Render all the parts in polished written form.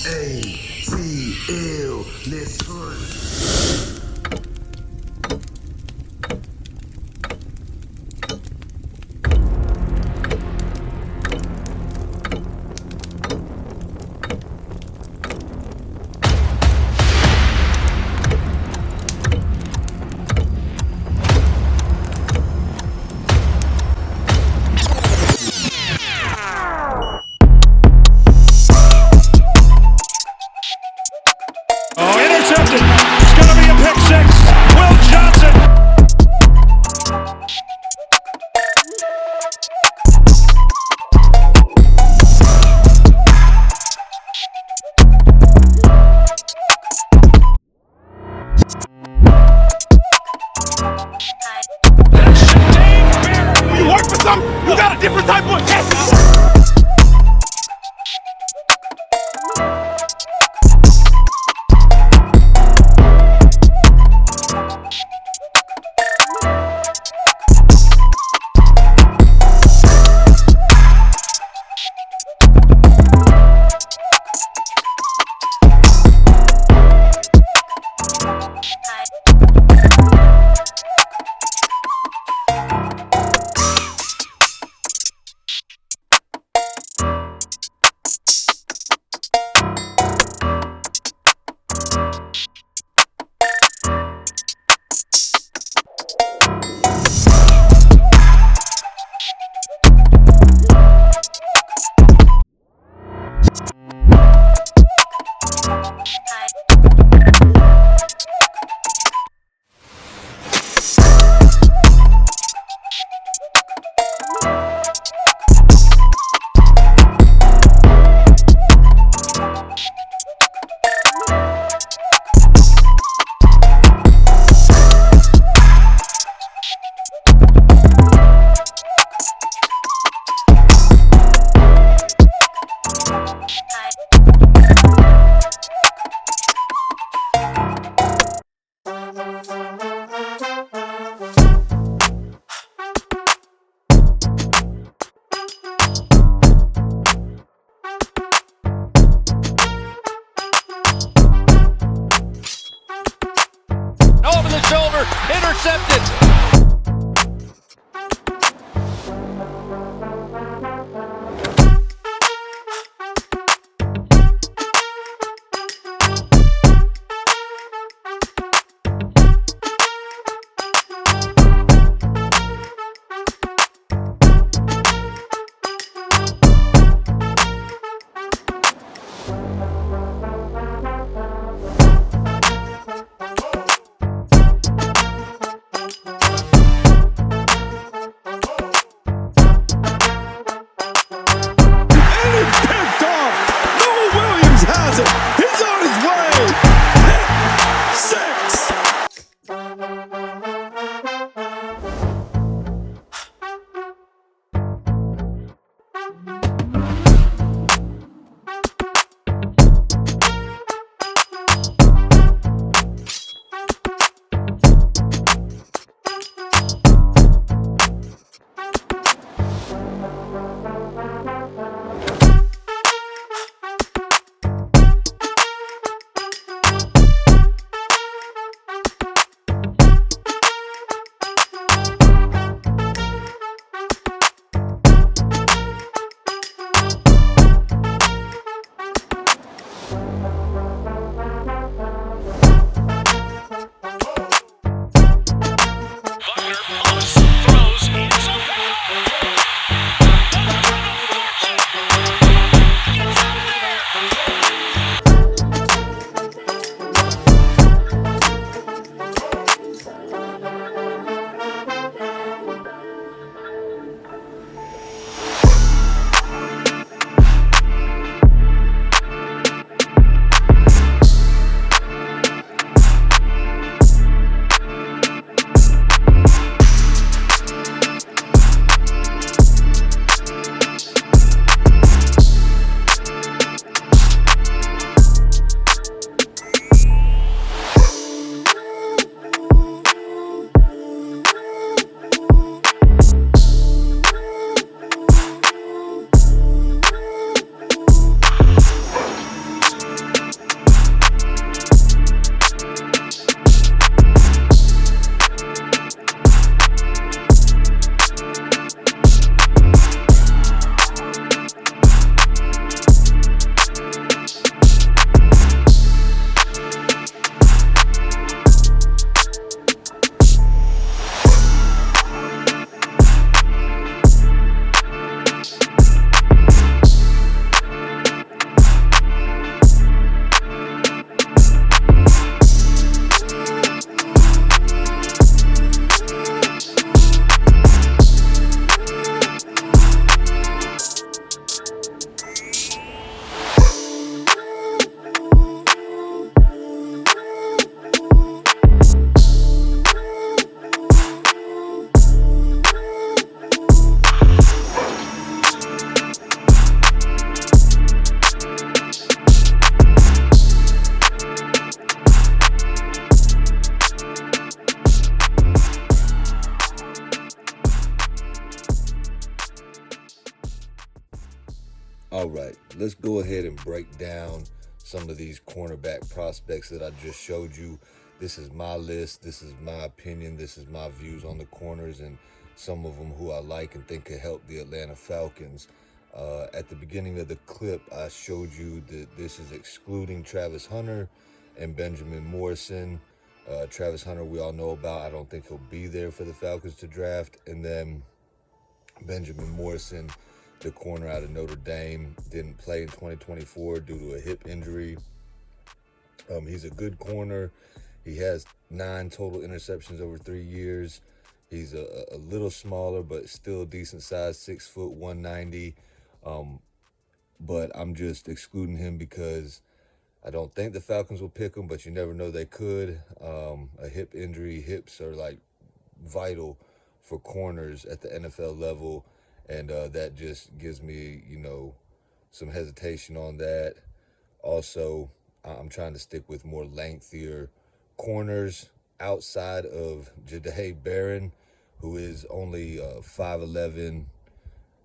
ATL, let's hunt. Intercepted. It's going to be a pick six. Will Johnson. You work for something, you got a different type of test. Over the shoulder. Intercepted. He's on his way. Pick 6. let's go ahead and break down some of these cornerback prospects that I just showed you. This is my list. This is my opinion. This is my views on the corners and some of them who I like and think could help the Atlanta Falcons. At the beginning of the clip, I showed you that this is excluding Travis Hunter and Benjamin Morrison. Travis Hunter, we all know about. I don't think he'll be there for the Falcons to draft. And then Benjamin Morrison, the corner out of Notre Dame, didn't play in 2024 due to a hip injury. He's a good corner. He has 9 total interceptions over 3 years. He's a little smaller, but still decent size, 6 foot, 190. But I'm just excluding him because I don't think the Falcons will pick him, but you never know, they could. A hip injury, hips are like vital for corners at the NFL level, and that just gives me, some hesitation on that. Also, I'm trying to stick with more lengthier corners outside of Jahdae Barron, who is only 5'11".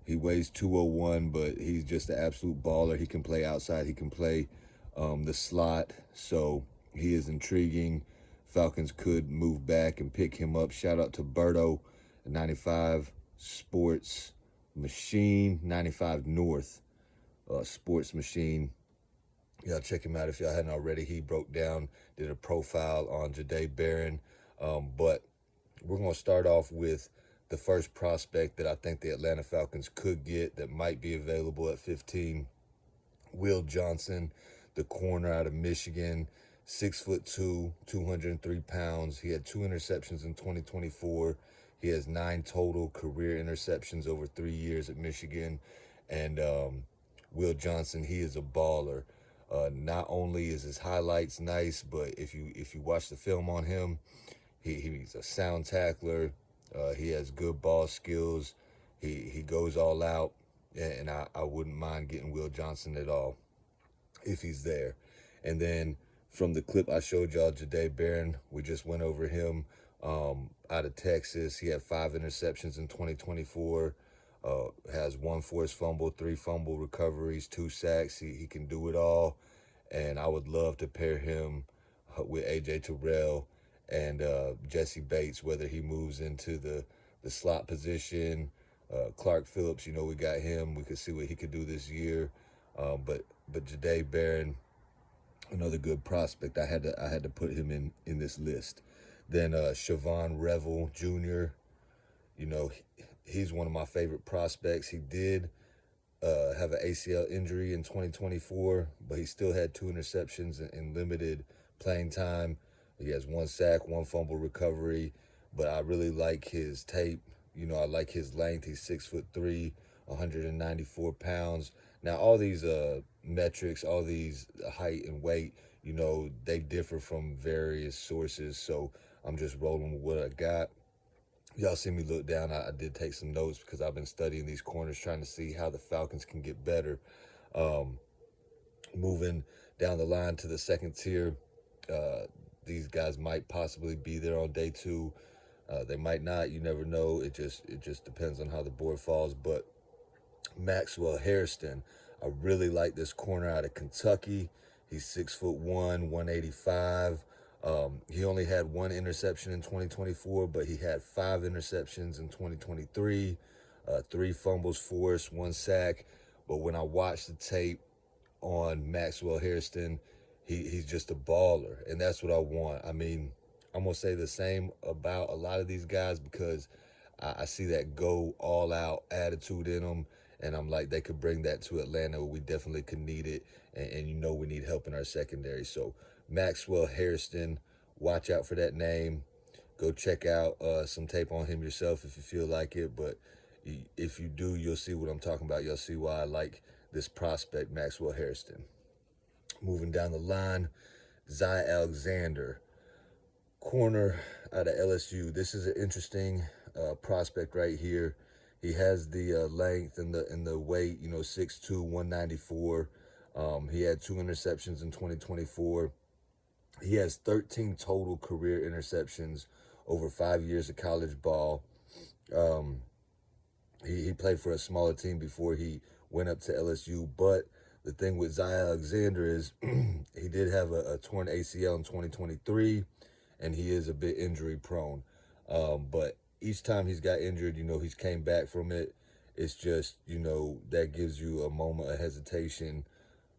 He weighs 201, but he's just an absolute baller. He can play outside. He can play the slot, so he is intriguing. Falcons could move back and pick him up. Shout out to Berto, 95 Sports Machine, 95 North Sports Machine. Y'all check him out if y'all hadn't already. He broke down, did a profile on Jahdae Barron. But we're going to start off with the first prospect that I think the Atlanta Falcons could get that might be available at 15. Will Johnson, the corner out of Michigan, 6'2", 203 pounds. He had 2 interceptions in 2024. He has 9 total career interceptions over 3 years at Michigan. And Will Johnson, he is a baller. Not only is his highlights nice, but if you watch the film on him, he's a sound tackler. He has good ball skills. He goes all out, and I wouldn't mind getting Will Johnson at all if he's there. And then from the clip I showed y'all, Jahdae Barron, we just went over him out of Texas. He had 5 interceptions in 2024. Has 1 forced fumble, 3 fumble recoveries, 2 sacks. He can do it all, and I would love to pair him with A.J. Terrell and Jesse Bates, whether he moves into the slot position. Clark Phillips, we got him. We could see what he could do this year. But Jahdae Barron, another good prospect. I had to put him in this list. Then Siobhan Revel Jr., he's one of my favorite prospects. He did have an ACL injury in 2024, but he still had 2 interceptions in limited playing time. He has 1 sack, 1 fumble recovery, but I really like his tape. I like his length. He's 6'3", 194 pounds. Now, all these metrics, all these height and weight, they differ from various sources, so I'm just rolling with what I got. Y'all see me look down. I did take some notes because I've been studying these corners, trying to see how the Falcons can get better. Moving down the line to the second tier, these guys might possibly be there on day 2. They might not. You never know. It just depends on how the board falls. But Maxwell Hairston, I really like this corner out of Kentucky. He's 6'1", 185. He only had 1 interception in 2024, but he had 5 interceptions in 2023, 3 fumbles forced, 1 sack. But when I watched the tape on Maxwell Hairston, he's just a baller, and that's what I want. I mean, I'm going to say the same about a lot of these guys because I see that go all-out attitude in them, and I'm like, they could bring that to Atlanta. We definitely could need it, and we need help in our secondary. So Maxwell Hairston, watch out for that name. Go check out some tape on him yourself if you feel like it, but if you do, you'll see what I'm talking about. You'll see why I like this prospect, Maxwell Hairston. Moving down the line, Zy Alexander, corner out of LSU. This is an interesting prospect right here. He has the length and the weight, 6'2", 194. He had 2 interceptions in 2024. He has 13 total career interceptions over 5 years of college ball. He played for a smaller team before he went up to LSU, but The thing with Zay Alexander is he did have a torn ACL in 2023, and he is a bit injury prone. But each time he's got injured, he's came back from it. It's just, that gives you a moment of hesitation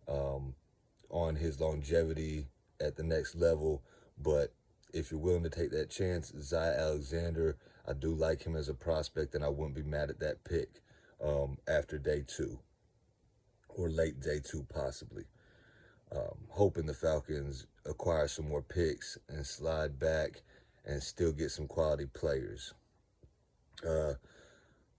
on his longevity at the next level. But if you're willing to take that chance, Zay Alexander, I do like him as a prospect, and I wouldn't be mad at that pick after day 2 or late day 2 possibly. Hoping the Falcons acquire some more picks and slide back and still get some quality players.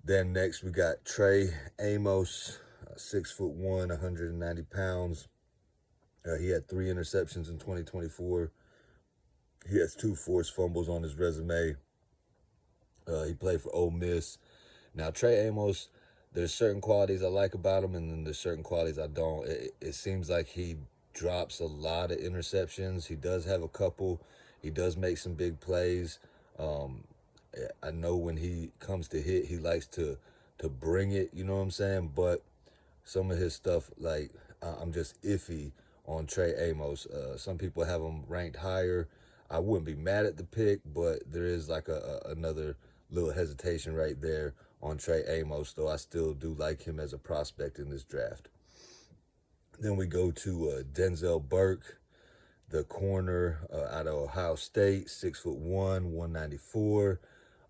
Then next we got Trey Amos, 6'1", 190 pounds. He had 3 interceptions in 2024. He has 2 forced fumbles on his resume. He played for Ole Miss. Now, Trey Amos, there's certain qualities I like about him, and then there's certain qualities I don't. It seems like he drops a lot of interceptions. He does have a couple. He does make some big plays. I know when he comes to hit, he likes to bring it, you know what I'm saying? But some of his stuff, like, I'm just iffy on Trey Amos. Some people have him ranked higher. I wouldn't be mad at the pick, but there is like another little hesitation right there on Trey Amos, though I still do like him as a prospect in this draft. Then we go to Denzel Burke, the corner out of Ohio State, 6'1", 194.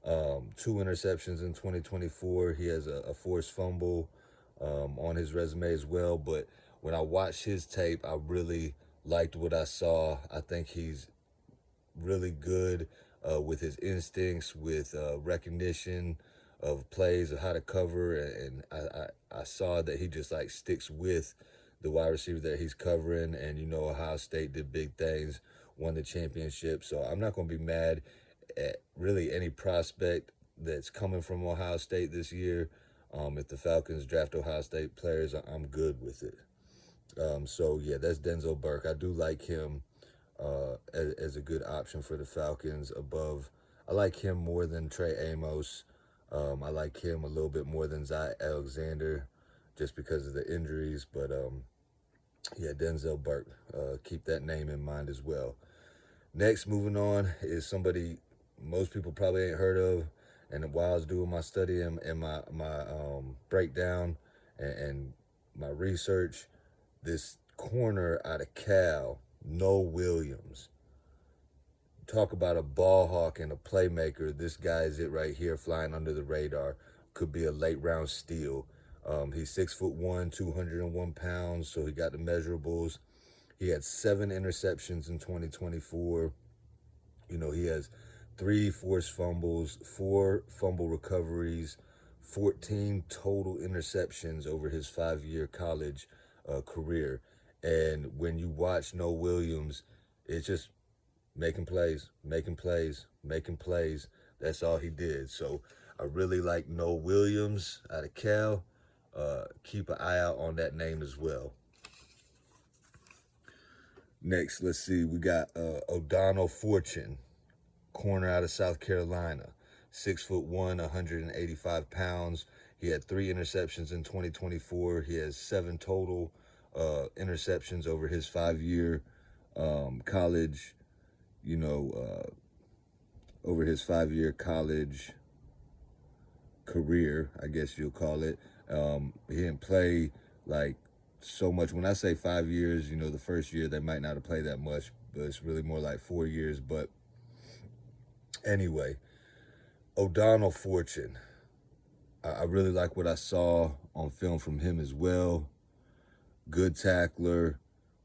2 interceptions in 2024. He has a forced fumble on his resume as well. But when I watched his tape, I really liked what I saw. I think he's really good with his instincts, with recognition of plays, of how to cover. And I saw that he just like sticks with the wide receiver that he's covering. And, Ohio State did big things, won the championship. So I'm not going to be mad at really any prospect that's coming from Ohio State this year. If the Falcons draft Ohio State players, I'm good with it. So, yeah, that's Denzel Burke. I do like him as a good option for the Falcons above. I like him more than Trey Amos. I like him a little bit more than Zay Alexander just because of the injuries. But, yeah, Denzel Burke. Keep that name in mind as well. Next, moving on, is somebody most people probably ain't heard of. And while I was doing my study and my breakdown and my research, this corner out of Cal, Noah Williams. Talk about a ball hawk and a playmaker. This guy is it right here, flying under the radar. Could be a late round steal. He's 6'1", 201 pounds, so he got the measurables. He had 7 interceptions in 2024. He has 3 forced fumbles, 4 fumble recoveries, 14 total interceptions over his 5-year college career. And when you watch Noah Williams, it's just making plays. That's all he did. So I really like Noah Williams out of Cal. Keep an eye out on that name as well. Next, let's see. We got O'Donnell Fortune, corner out of South Carolina, 6'1", 185 pounds. He had 3 interceptions in 2024. He has 7 total interceptions over his 5-year college, over his 5-year college career, I guess you'll call it. He didn't play like so much. When I say 5 years, the first year they might not have played that much, but it's really more like 4 years. But anyway, O'Donnell Fortune. I really like what I saw on film from him as well. Good tackler.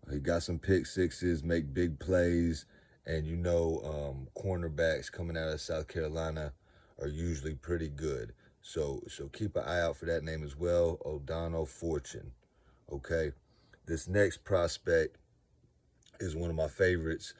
He got some pick sixes, make big plays. And cornerbacks coming out of South Carolina are usually pretty good. So keep an eye out for that name as well, O'Donnell Fortune. Okay, this next prospect is one of my favorites.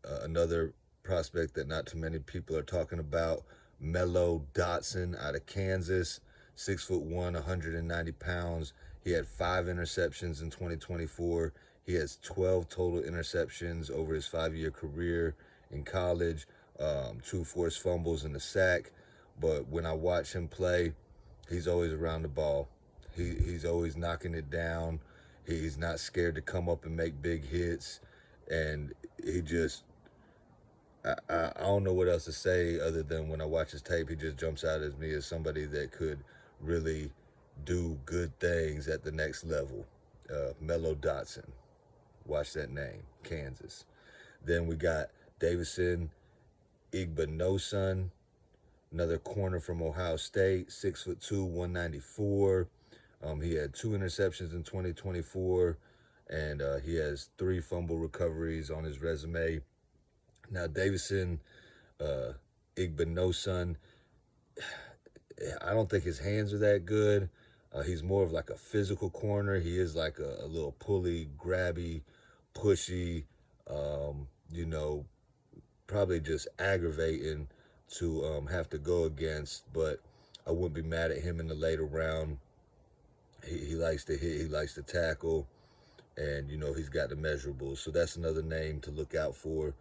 Another prospect that not too many people are talking about, Mello Dotson out of Kansas, 6'1", 190 pounds. He had 5 interceptions in 2024. He has 12 total interceptions over his 5-year career in college, 2 forced fumbles and a sack. But when I watch him play, he's always around the ball. He's always knocking it down. He's not scared to come up and make big hits, and he just, I don't know what else to say other than when I watch his tape, he just jumps out at me as somebody that could really do good things at the next level. Mello Dotson, watch that name, Kansas. Then we got Davison Igbinosun, another corner from Ohio State, 6'2", 194. He had 2 interceptions in 2024, and he has 3 fumble recoveries on his resume. Now, Davison Igbinosun, I don't think his hands are that good. He's more of like a physical corner. He is like a little pulley, grabby, pushy, you know, probably just aggravating to have to go against, but I wouldn't be mad at him in the later round. He likes to hit, he likes to tackle, and, you know, he's got the measurables. So that's another name to look out for.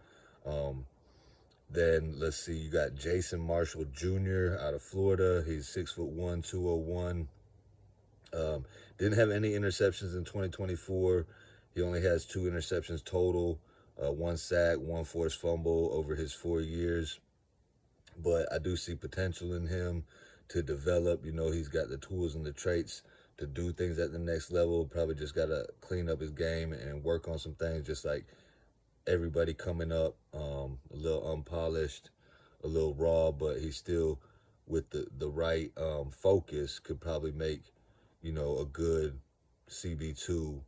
Then let's see, you got Jason Marshall Jr. out of Florida. He's 6'1", 201. Didn't have any interceptions in 2024. He only has 2 interceptions total, 1 sack, 1 forced fumble over his 4 years. But I do see potential in him to develop. You know, he's got the tools and the traits to do things at the next level. Probably just got to clean up his game and work on some things, just like everybody coming up, a little unpolished, a little raw, but he's still, with the right focus, could probably make, you know, a good CB2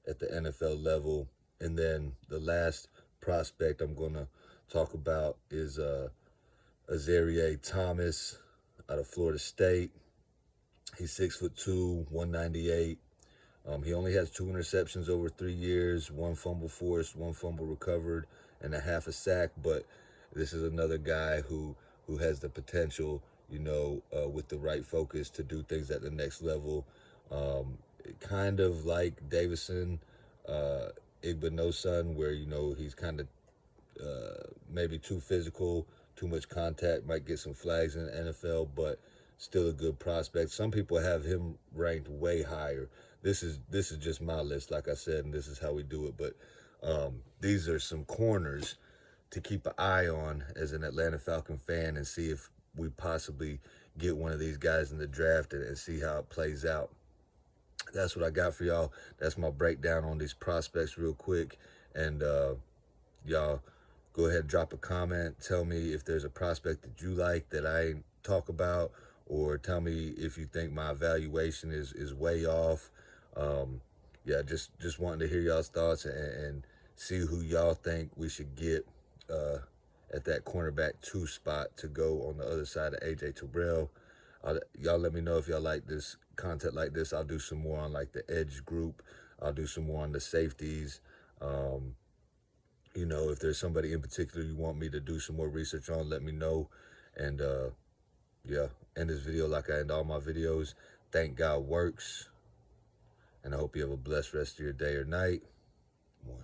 at the NFL level. And then the last prospect I'm going to talk about is Azareye'h Thomas out of Florida State. He's 6'2", 198. He only has 2 interceptions over 3 years, 1 fumble forced, 1 fumble recovered, and a half a sack. But this is another guy who has the potential, you know, with the right focus to do things at the next level. Kind of like Davison Igbinosun, where, you know, he's kind of maybe too physical, too much contact, might get some flags in the NFL, but still a good prospect. Some people have him ranked way higher. This is just my list, like I said, and this is how we do it. But these are some corners to keep an eye on as an Atlanta Falcon fan, and see if we possibly get one of these guys in the draft and see how it plays out. That's what I got for y'all. That's my breakdown on these prospects real quick. And y'all go ahead and drop a comment. Tell me if there's a prospect that you like that I ain't talk about, or tell me if you think my evaluation is way off. Yeah, just wanting to hear y'all's thoughts and see who y'all think we should get at that cornerback 2 spot to go on the other side of AJ Terrell. Y'all let me know if y'all like this content like this. I'll do some more on like the edge group. I'll do some more on the safeties. You know, if there's somebody in particular you want me to do some more research on, let me know. And yeah, end this video like I end all my videos. Thank God works. And I hope you have a blessed rest of your day or night. 1.